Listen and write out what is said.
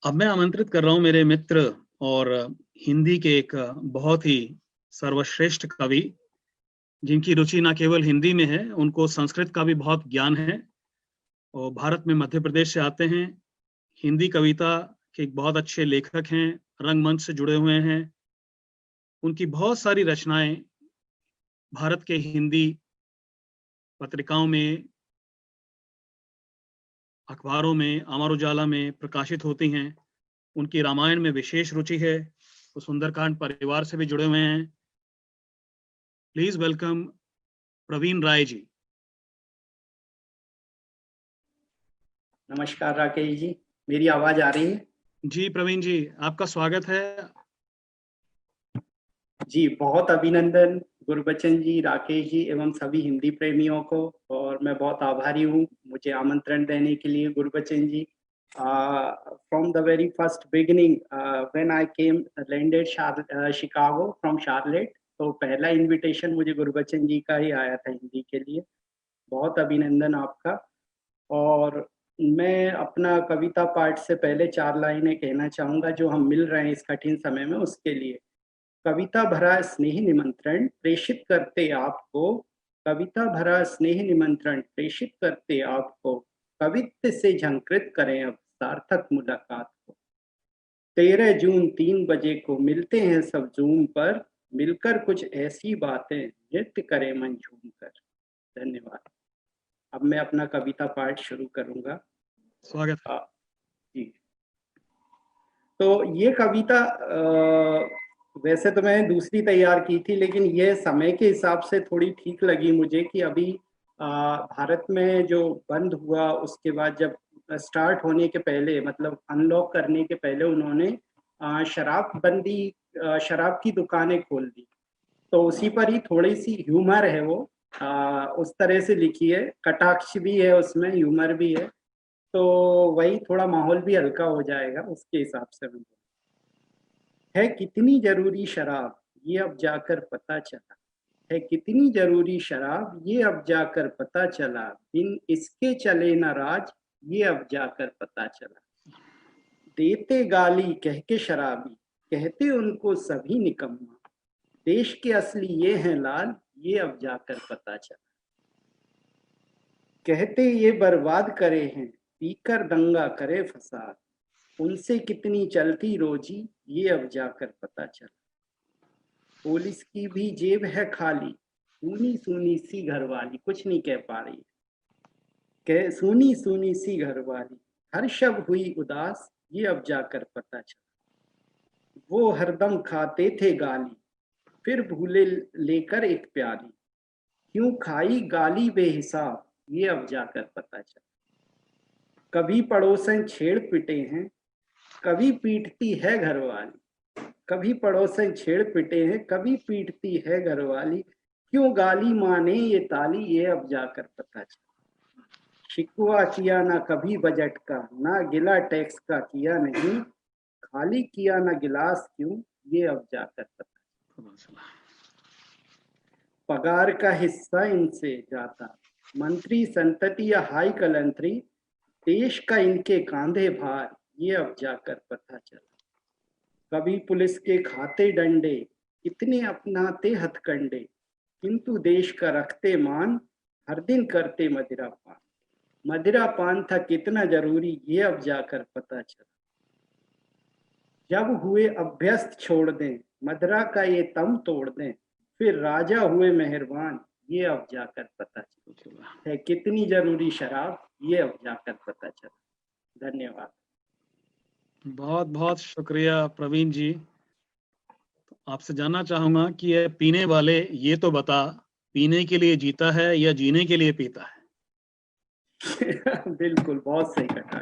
अब मैं आमंत्रित कर रहा हूं मेरे मित्र और हिंदी के एक बहुत ही सर्वश्रेष्ठ कवि, जिनकी रुचि न केवल हिंदी में है, उनको संस्कृत का भी बहुत ज्ञान है और भारत में मध्य प्रदेश से आते हैं। हिंदी कविता के एक बहुत अच्छे लेखक हैं, रंगमंच से जुड़े हुए हैं। उनकी बहुत सारी रचनाएं भारत के हिंदी पत्रिकाओं में, अखबारों में, अमर उजाला में प्रकाशित होती हैं। उनकी रामायण में विशेष रुचि है। वो सुंदरकांड परिवार से भी जुड़े हुए हैं। Please welcome Praveen Rai ji. नमस्कार राकेश जी, मेरी आवाज आ रही है? जी प्रवीण जी, आपका स्वागत है। जी, बहुत अभिनंदन गुरबचन जी, राकेश जी एवं सभी हिंदी प्रेमियों को, और मैं बहुत आभारी हूँ मुझे आमंत्रण देने के लिए Gurbachan ji. From the very first beginning when I came landed Chicago from Charlotte, तो पहला इनविटेशन मुझे गुरबचन जी का ही आया था हिंदी के लिए। बहुत अभिनंदन आपका। और मैं अपना कविता पाठ से पहले 4 लाइनें कहना चाहूंगा जो हम मिल रहे हैं इस कठिन समय में, उसके लिए। कविता भरा स्नेह निमंत्रण प्रेषित करते आपको, कविता भरा स्नेह निमंत्रण प्रेषित करते आपको, कवित्व से झंकृत करें अब सार्थक मुलाकात को। 13 जून 3 बजे को मिलते हैं सब जूम पर, मिलकर कुछ ऐसी बातें नृत्य करें मन झूम कर। धन्यवाद। अब मैं अपना कविता पाठ शुरू करूंगा। स्वागत है। जी, तो ये कविता वैसे तो मैंने दूसरी तैयार की थी, लेकिन ये समय के हिसाब से थोड़ी ठीक लगी मुझे कि अभी भारत में जो बंद हुआ उसके बाद, जब स्टार्ट होने के पहले, मतलब अनलॉक करने के पहले, उन्होंने शराब की दुकानें खोल दी, तो उसी पर ही थोड़ी सी ह्यूमर है वो। उस तरह से लिखी है, कटाक्ष भी है उसमें, ह्यूमर भी है, तो वही थोड़ा माहौल भी हल्का हो जाएगा उसके हिसाब से। है कितनी जरूरी शराब ये अब जाकर पता चला, है कितनी जरूरी शराब ये अब जाकर पता चला, बिन इसके चले न राज ये अब जाकर पता चला। देते गाली कह के शराबी, कहते उनको सभी निकम्मा, देश के असली ये हैं लाल ये अब जाकर पता चला। कहते ये बर्बाद करे हैं पीकर दंगा करे फसाद, उनसे कितनी चलती रोजी ये अब जाकर पता चला। पुलिस की भी जेब है खाली, सूनी सूनी सी घरवाली, कुछ नहीं कह पा रही, कह सूनी सूनी सी घरवाली, हर शब हुई उदास ये अब जाकर पता चला। वो हरदम खाते थे गाली फिर भूले लेकर एक प्याली, क्यों खाई गाली बेहिसाब ये अब जाकर पता चला। कभी पड़ोसन छेड़ पिटे हैं कभी पीटती है घरवाली, कभी पड़ोसन छेड़ पिटे हैं कभी पीटती है घरवाली, क्यों गाली माने ये ताली ये अब जाकर पता चला। शिकवा किया ना कभी बजट का ना गिला टैक्स का किया नहीं, खाली किया ना गिलास क्यों ये अब जाकर पता चला। पगार का हिस्सा इनसे जाता मंत्री संतति या हाई कलंतरी, देश का इनके कांधे भार ये अब जाकर पता चला। कभी पुलिस के खाते डंडे कितने अपनाते हथकंडे, किंतु देश का रखते मान हर दिन करते मदिरा पान, मदिरा पान था कितना जरूरी ये अब जाकर पता चला। जब हुए अभ्यस्त छोड़ दें मदिरा का ये तम तोड़ दें, फिर राजा हुए मेहरबान ये अब जाकर पता चला। है कितनी जरूरी शराब ये अब जाकर पता चला। धन्यवाद। बहुत बहुत शुक्रिया प्रवीण जी। आपसे जानना चाहूंगा कि ये पीने वाले ये तो बता, पीने के लिए जीता है या जीने के लिए पीता है? बिल्कुल, बहुत सही कहा।